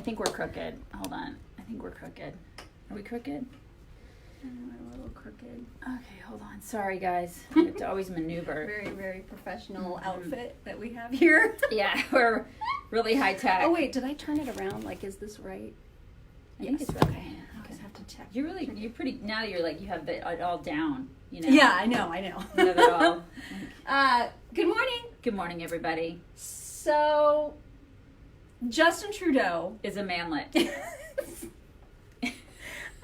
think we're crooked. Hold on. I think we're crooked. Are we crooked? We're a little crooked. Okay, hold on. Sorry, guys. I have to always maneuver. Very, very professional outfit that we have here. Yeah, we're really high tech. Oh, wait, did I turn it around? Like, is this right? I think it's Okay. okay. I always have to check. You're pretty, now you're like, you have it all down, you know? Yeah, I know. You have it all. Good morning. Good morning, everybody. So, Justin Trudeau Is a manlet.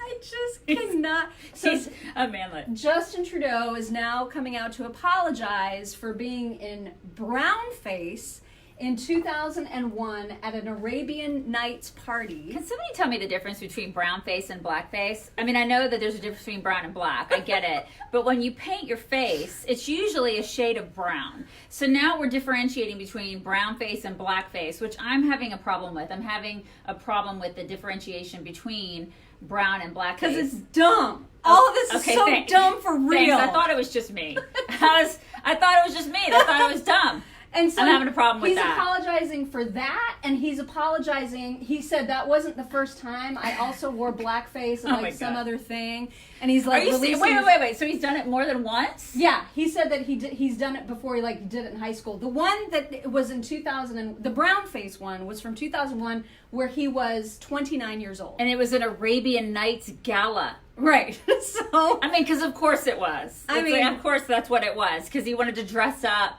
I just cannot. He's a manlet. Justin Trudeau is now coming out to apologize for being in brownface in 2001 at an Arabian Nights party. Can somebody tell me the difference between brown face and black face? I mean, I know that there's a difference between brown and black. I get it. But when you paint your face, it's usually a shade of brown. So now we're differentiating between brown face and black face, which I'm having a problem with. I'm having a problem with the differentiation between brown and black face. Because it's dumb. All of this is so dumb for real. Thanks. I thought it was just me. I thought it was just me. I thought it was dumb. And so I'm having a problem with that. He's apologizing for that, and he's apologizing. He said that wasn't the first time. I also wore blackface and like some other thing. And he's like, wait. So he's done it more than once? Yeah, he said that he's done it before. He did it in high school. The one that was in 2000, and the brown face one was from 2001, where he was 29 years old. And it was an Arabian Nights gala. Right. So I mean, because of course it was. Of course that's what it was. Because he wanted to dress up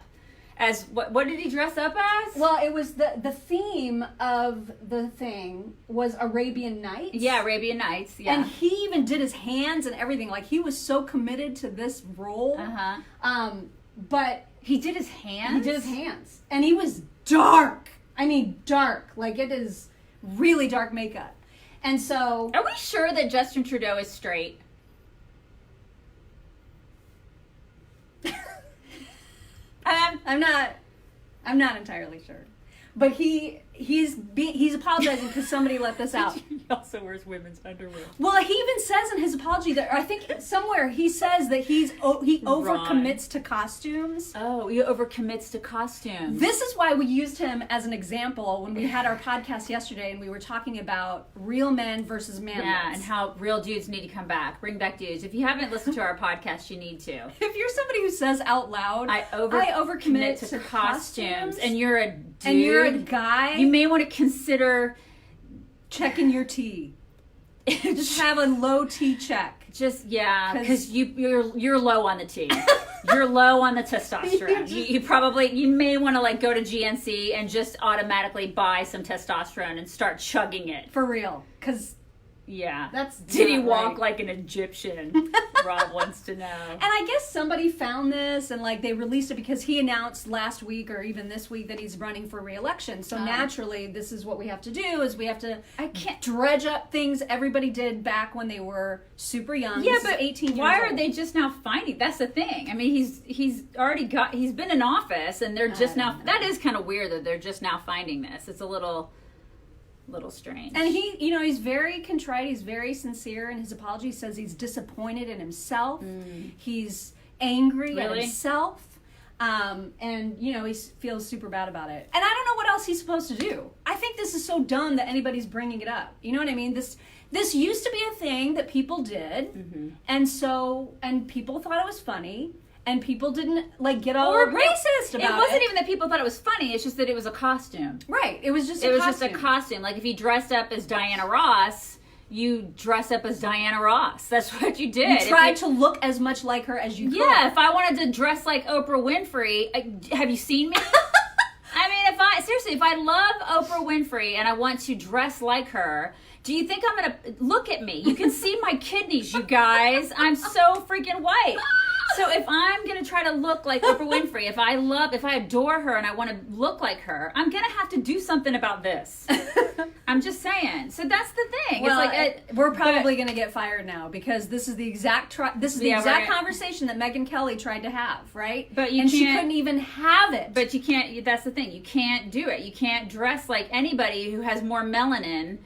as what did he dress up as? Well, it was the theme of the thing was Arabian Nights. Yeah, Arabian Nights. Yeah. And he even did his hands and everything. Like he was so committed to this role. But he did his hands. He did his hands, and he was dark. I mean, dark. Like it is really dark makeup. And so, are we sure that Justin Trudeau is straight? I'm not entirely sure, but he's apologizing because somebody let this out. He also wears women's underwear. Well, he even says in his apology that I think somewhere he says that he overcommits to costumes. Oh, he overcommits to costumes. This is why we used him as an example when we had our podcast yesterday and we were talking about real men versus manlets. Yeah, and how real dudes need to come back. Bring back dudes. If you haven't listened to our podcast, you need to. If you're somebody who says out loud, I overcommit to costumes, and you're a dude, and you're a guy, you may want to consider checking your T. Just have a low T check. Just because you're low on the T. You're low on the testosterone. You may want to like go to GNC and just automatically buy some testosterone and start chugging it for real. Because did he walk like an Egyptian? Rob wants to know. And I guess somebody found this and like they released it because he announced last week or even this week that he's running for re-election. So naturally, this is what we have to do: is we have to dredge up things everybody did back when they were super young. Yeah, but 18 years why old. are they just now finding? That's the thing. I mean, he's been in office, and they're just now. That is kind of weird that they're just now finding this. It's a little strange. And he's very contrite. He's very sincere in his apology. He says he's disappointed in himself. He's angry at himself. And he feels super bad about it. And I don't know what else he's supposed to do. I think this is so dumb that anybody's bringing it up. You know what I mean? This used to be a thing that people did. And people thought it was funny. And people didn't get all racist about it. It wasn't even that people thought it was funny. It's just that it was a costume. Right. It was just a costume. Like if you dressed up as Diana Ross, you dress up as Diana Ross. That's what you did. You tried to look as much like her as you could. Yeah. If I wanted to dress like Oprah Winfrey, have you seen me? I mean, if I love Oprah Winfrey and I want to dress like her, do you think I'm going to look at me? You can see my kidneys, you guys. I'm so freaking white. So if I'm going to try to look like Oprah Winfrey, if I adore her and I want to look like her, I'm going to have to do something about this. I'm just saying. So that's the thing. Well, we're probably going to get fired now because this is the exact conversation that Megyn Kelly tried to have, right? She couldn't even have it. But you can't. That's the thing. You can't do it. You can't dress like anybody who has more melanin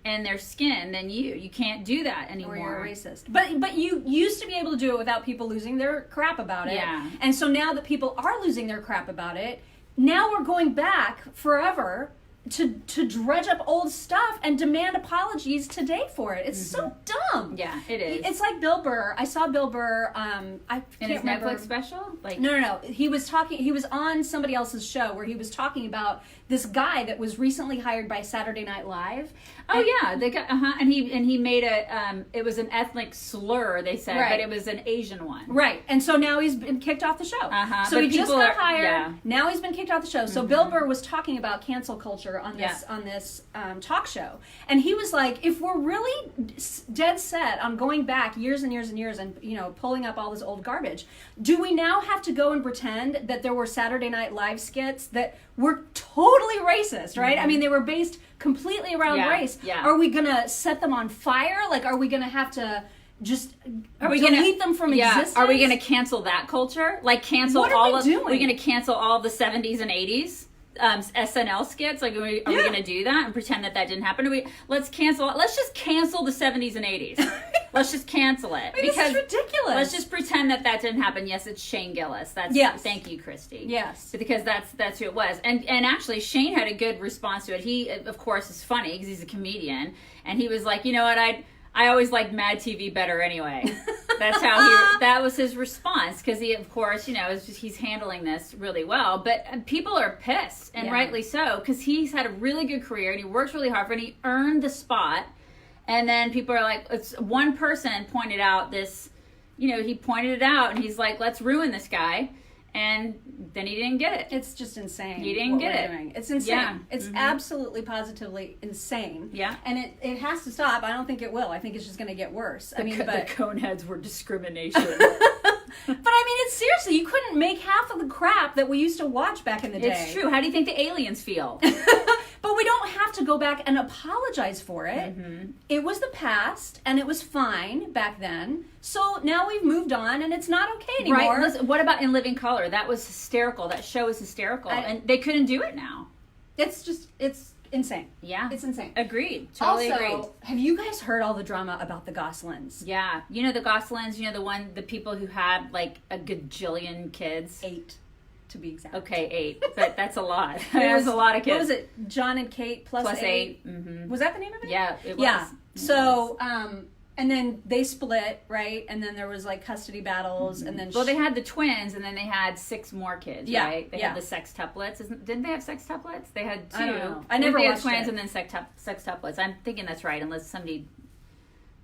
in their skin than you. You can't do that anymore. Or you're a racist. But you used to be able to do it without people losing their crap about it. Yeah. And so now that people are losing their crap about it, now we're going back forever to dredge up old stuff and demand apologies today for it. It's so dumb. Yeah, it is. It's like Bill Burr. I saw Bill Burr. I can't his remember. Netflix special. Like No. He was talking. He was on somebody else's show where he was talking about this guy that was recently hired by Saturday Night Live. Oh yeah, they got and he made a it was an ethnic slur, they said, but it was an Asian one. Right. And so now he's been kicked off the show. So but he just got hired. Yeah. Now he's been kicked off the show. So Bill Burr was talking about cancel culture on this talk show. And he was like, if we're really dead set on going back years and years and years and, you know, pulling up all this old garbage, do we now have to go and pretend that there were Saturday Night Live skits that were totally racist, right? I mean, they were based completely around race. Yeah. Are we going to set them on fire? Like, are we going to have to just delete them from existence? Are we going to cancel that culture? Like cancel what are all we of? doing? We're going to cancel all the 70s and 80s SNL skits? Like, are we going to do that and pretend that didn't happen? Let's just cancel the 70s and 80s. Let's just cancel it. Because it's ridiculous. Let's just pretend that didn't happen. Yes, it's Shane Gillis. Thank you, Christy. Yes. Because that's who it was. And actually, Shane had a good response to it. He, of course, is funny because he's a comedian. And he was like, you know what, I always liked Mad TV better anyway. That was his response, because he, of course, you know, he's handling this really well. But people are pissed, and rightly so, because he's had a really good career and he works really hard for it and he earned the spot. And then people are like, one person pointed out this, you know, he pointed it out and he's like, let's ruin this guy. And then he didn't get it. It's just insane. He didn't get it. Doing. It's insane. Yeah. It's absolutely, positively insane. Yeah. And it has to stop. I don't think it will. I think it's just going to get worse. The Coneheads were discrimination. But I mean, it's seriously, you couldn't make half of the crap that we used to watch back in the day. It's true. How do you think the aliens feel? But we don't have to go back and apologize for it. It was the past, and it was fine back then. So now we've moved on, and it's not okay anymore. Right. Listen, what about In Living Color? That was hysterical. That show was hysterical. And they couldn't do it now. It's insane. Yeah. It's insane. Agreed. Totally also, agreed. Have you guys heard all the drama about the Goslins? Yeah. You know the Goslins, you know the people who had like a gajillion kids? 8. To be exact. Okay, 8. But that's a lot. It was a lot of kids. What was it? John and Kate plus 8? Mm-hmm. Was that the name of it? Yeah, it was. Yeah. So, and then they split, right? And then there was like custody battles, and then... Well, they had the twins, and then they had 6 more kids, right? They had the sextuplets. Didn't they have sextuplets? They had 2. I don't know. I never watched twins it. and then sextuplets. I'm thinking that's right, unless somebody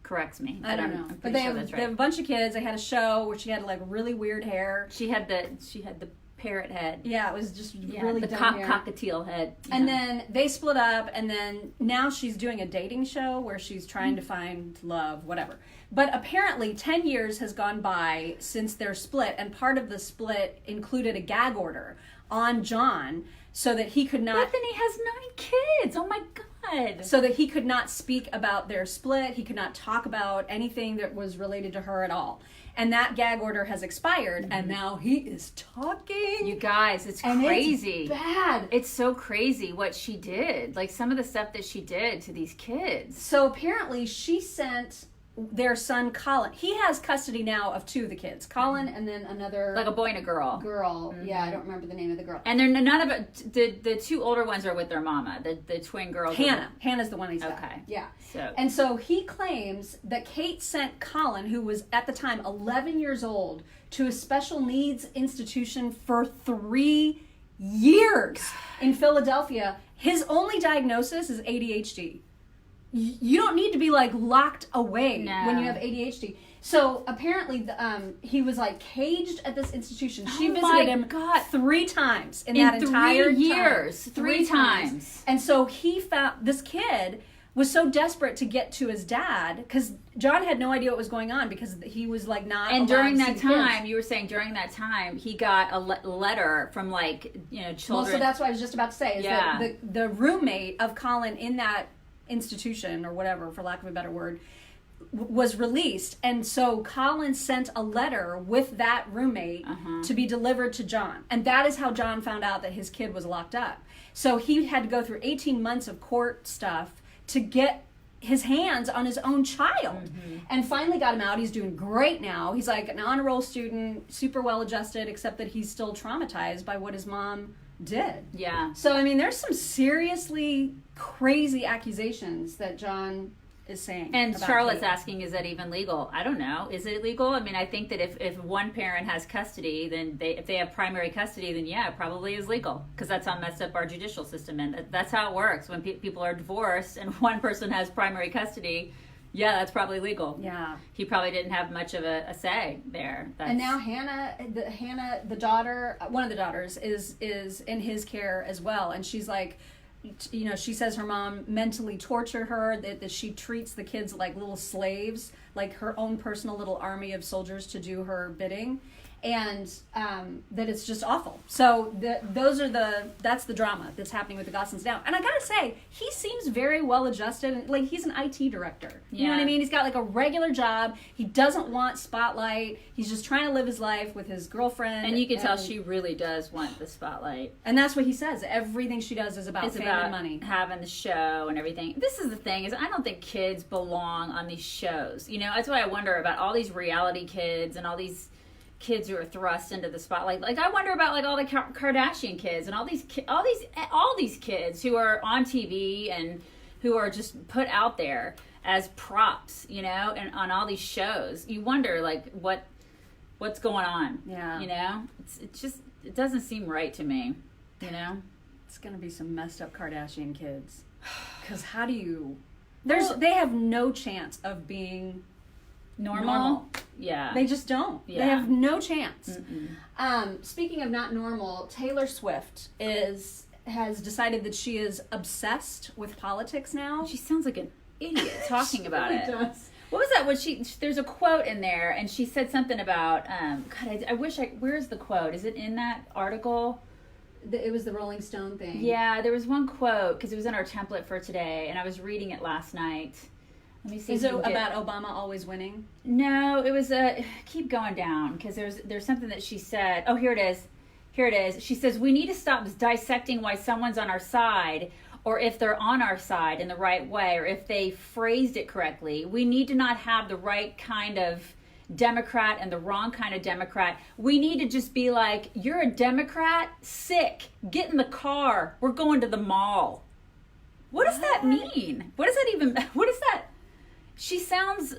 corrects me. I don't know. I'm But pretty sure that's right. they have a bunch of kids. They had a show where she had like really weird hair. She had the parrot head. Yeah, it was just really the dumb hair. cockatiel head. And then they split up, and then now she's doing a dating show where she's trying to find love, whatever. But apparently 10 years has gone by since their split, and part of the split included a gag order on John so that he could not... But then he has 9 kids. Oh my God. So that he could not speak about their split. He could not talk about anything that was related to her at all. And that gag order has expired, and now he is talking. You guys, it's crazy. It's bad. It's so crazy what she did. Like some of the stuff that she did to these kids. So apparently she sent their son Colin. He has custody now of 2 of the kids. Colin and then another... Like a boy and a girl. Yeah, I don't remember the name of the girl. And they're none of it... The 2 older ones are with their mama. The twin girls. Hannah's the one he's got. Okay. Yeah. So. And so he claims that Kate sent Colin, who was at the time 11 years old, to a special needs institution for 3 years in Philadelphia. His only diagnosis is ADHD. You don't need to be like locked away when you have ADHD. So apparently, he was like caged at this institution. She visited him 3 times in that entire 3 years. 3 times. And so he found this kid was so desperate to get to his dad because John had no idea what was going on because he was like not. And allowed during to that see time, kids. you were saying during that time, he got a letter from like children. Well, so that's what I was just about to say. Is that the roommate of Colin in that institution or whatever, for lack of a better word, was released, and so Colin sent a letter with that roommate to be delivered to John, and that is how John found out that his kid was locked up. So he had to go through 18 months of court stuff to get his hands on his own child, and finally got him out. He's doing great now. He's like an honor roll student, super well adjusted, except that he's still traumatized by what his mom did. Yeah. So, I mean, there's some seriously crazy accusations that John is saying. And about Charlotte's Kate. asking, is that even legal? I don't know. Is it legal? I mean, I think that if one parent has custody, then if they have primary custody, then yeah, it probably is legal, because that's how messed up our judicial system. And that's how it works. When people are divorced and one person has primary custody, yeah, that's probably legal. Yeah. He probably didn't have much of a say there. And now Hannah, the daughter, one of the daughters, is in his care as well. And she's like, you know, she says her mom mentally tortured her, that she treats the kids like little slaves, like her own personal little army of soldiers to do her bidding. And that it's just awful. So that's the drama that's happening with the Goslins now. And I gotta say, he seems very well adjusted. And, like, he's an IT director. You know what I mean? He's got like a regular job. He doesn't want spotlight. He's just trying to live his life with his girlfriend. And you can tell she really does want the spotlight. And that's what he says. Everything she does is about fame and money. Having the show and everything. This is the thing, is I don't think kids belong on these shows. You know, that's why I wonder about all these reality kids and all these kids who are thrust into the spotlight. Like, I wonder about like all the Kardashian kids and all these kids who are on TV and who are just put out there as props, you know, and on all these shows. You wonder like what's going on. Yeah. You know, it doesn't seem right to me. You know, it's gonna be some messed up Kardashian kids. Because how do you? They have no chance of being normal. Yeah. They just don't. Yeah. They have no chance. Speaking of not normal, Taylor Swift has decided that she is obsessed with politics now. She sounds like an idiot talking about really it. Does. What was that? There's a quote in there, and she said something about, God, where's the quote? Is it in that article? It was the Rolling Stone thing. Yeah, there was one quote, because it was in our template for today, and I was reading it last night. Let me see. Is it about Obama always winning? No, it was keep going down, because there's something that she said. Oh, here it is. Here it is. She says, we need to stop dissecting why someone's on our side, or if they're on our side in the right way, or if they phrased it correctly. We need to not have the right kind of Democrat and the wrong kind of Democrat. We need to just be like, you're a Democrat? Sick. Get in the car. We're going to the mall. What does that mean? What is that? She sounds...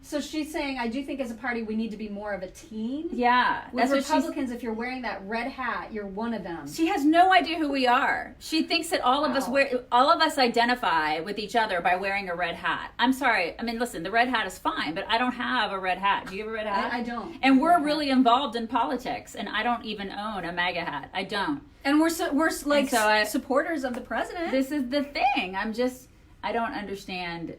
So she's saying, I do think as a party we need to be more of a team. Yeah. With Republicans, if you're wearing that red hat, you're one of them. She has no idea who we are. She thinks that all of us identify with each other by wearing a red hat. I'm sorry. I mean, listen, the red hat is fine, but I don't have a red hat. Do you have a red hat? I don't. And we're really involved in politics, and I don't even own a MAGA hat. I don't. And we're supporters of the president. This is the thing. I don't understand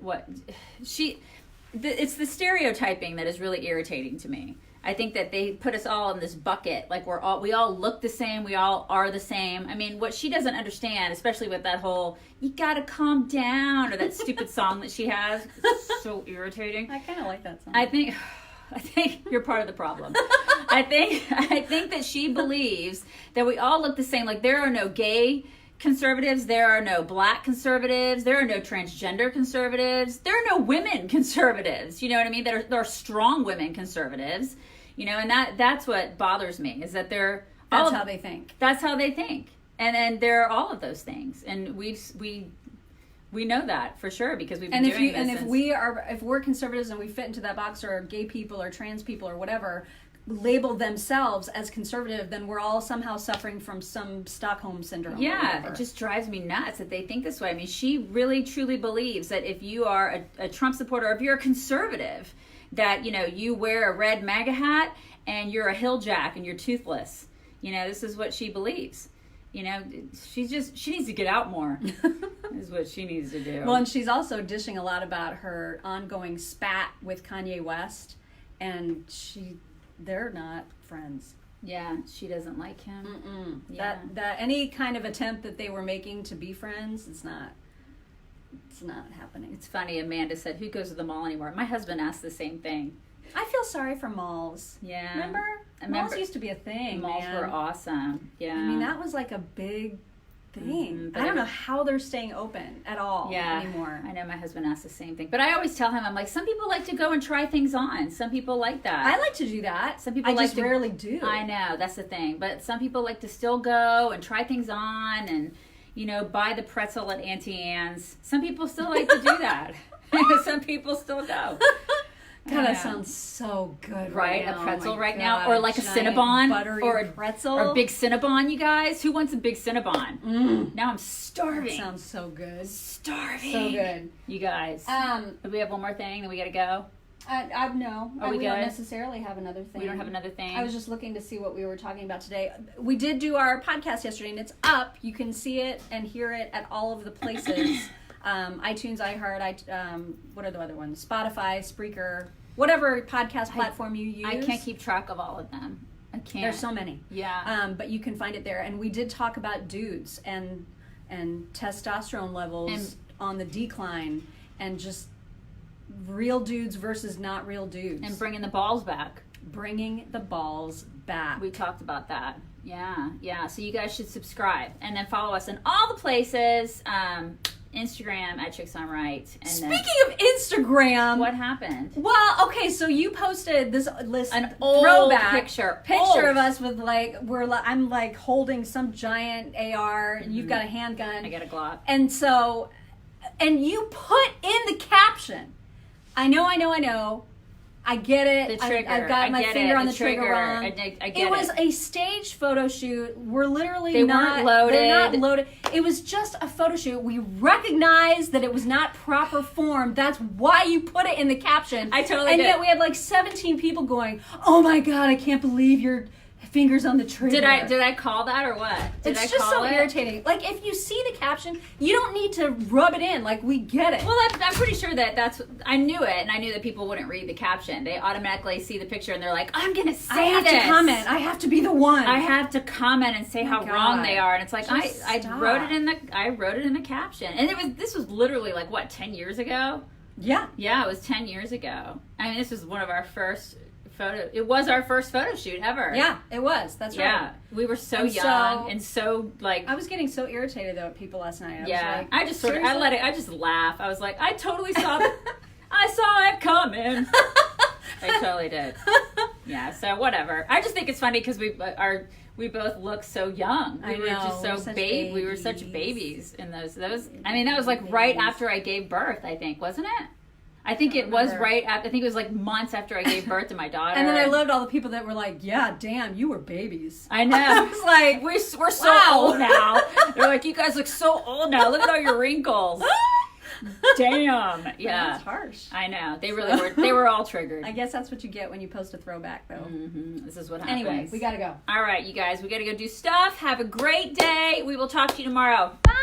it's the stereotyping that is really irritating to me. I think that they put us all in this bucket, like we all look the same, we all are the same. I mean, what she doesn't understand, especially with that whole "you gotta calm down" or that stupid song that she has, it's so irritating. I kind of like that song. I think you're part of the problem. I think that she believes that we all look the same. Like, there are no gay conservatives, there are no black conservatives, there are no transgender conservatives, there are no women conservatives, you know what I mean? There are strong women conservatives, you know, and that's what bothers me, is that that's how they think. That's how they think. And then there are all of those things, and we know that for sure, because we've been doing this. And if we're conservatives and we fit into that box, or gay people or trans people or whatever label themselves as conservative, then we're all somehow suffering from some Stockholm syndrome. Yeah, it just drives me nuts that they think this way. I mean, she really truly believes that if you are a Trump supporter, or if you're a conservative, that, you know, you wear a red MAGA hat and you're a hilljack and you're toothless. You know, this is what she believes. You know, she needs to get out more. Is what she needs to do. Well, and she's also dishing a lot about her ongoing spat with Kanye West, and they're not friends. Yeah, she doesn't like him. Yeah. That any kind of attempt that they were making to be friends, it's not happening. It's funny, Amanda said, who goes to the mall anymore? My husband asked the same thing. I feel sorry for malls. Yeah. Remember? Malls used to be a thing. Malls were awesome. Yeah. I mean, that was like a big thing. I don't know how they're staying open at all anymore. I know my husband asks the same thing. But I always tell him, I'm like, some people like to go and try things on. Some people like that. I like to do that. Some people rarely do. I know, that's the thing. But some people like to still go and try things on and, buy the pretzel at Auntie Anne's. Some people still like to do that. Some people still go. God, that sounds so good, right? Now. A pretzel now, or like a Cinnabon, or a pretzel, or a big Cinnabon. You guys, who wants a big Cinnabon? Now I'm starving. That sounds so good. Starving. So good. You guys. Do we have one more thing? Then we gotta go. No. We don't necessarily have another thing. We don't have another thing. I was just looking to see what we were talking about today. We did do our podcast yesterday, and it's up. You can see it and hear it at all of the places. iTunes, iHeart, what are the other ones? Spotify, Spreaker, whatever podcast platform you use. I can't keep track of all of them. I can't. There's so many. Yeah. But you can find it there. And we did talk about dudes and testosterone levels on the decline, and just real dudes versus not real dudes. And bringing the balls back. Bringing the balls back. We talked about that. Yeah. So you guys should subscribe and then follow us in all the places. Instagram at Chicks on Right. And speaking of Instagram, what happened? Well, okay, so you posted an old throwback picture of us with I'm like holding some giant AR, and you've got a handgun. I got a Glock. And so, and you put in the caption, I know. I get it. The trigger. I've got my finger on the trigger wrong. I get it. It was a staged photo shoot. We're literally They weren't loaded. They're not loaded. It was just a photo shoot. We recognized that it was not proper form. That's why you put it in the caption. I totally did. And did. yet we had like 17 people going, "Oh my God, I can't believe your fingers on the trigger." Did I call that or what? It's just so irritating. Like, if you see the caption, you don't need to rub it in. Like, we get it. Well, I'm pretty sure I knew it, and I knew that people wouldn't read the caption. They automatically see the picture, and they're like, I'm going to say this. I have to comment. I have to be the one. I have to comment and say how wrong they are. And it's like, I stop. wrote it in the caption. And this was literally like, what, 10 years ago? Yeah. Yeah, it was 10 years ago. I mean, this was one of our first it was our first photo shoot ever. Yeah, it was. That's right. Yeah, we were so young and so like. I was getting so irritated though at people last night. I just I just laugh. I was like, I totally saw I saw it coming. I totally did. Yeah. So whatever. I just think it's funny because we both look so young. We were just so baby. We were such babies in those. I mean, that was like right after I gave birth. I think, wasn't it? I think it was right after. I think it was like months after I gave birth to my daughter. And then I loved all the people that were like, "Yeah, damn, you were babies." I know. I was like, we're so old now. They're like, you guys look so old now. Look at all your wrinkles. Damn. Yeah. That's harsh. I know. They really were. They were all triggered. I guess that's what you get when you post a throwback, though. Mm-hmm. This is what happens. Anyway, we gotta go. All right, you guys. We gotta go do stuff. Have a great day. We will talk to you tomorrow. Bye.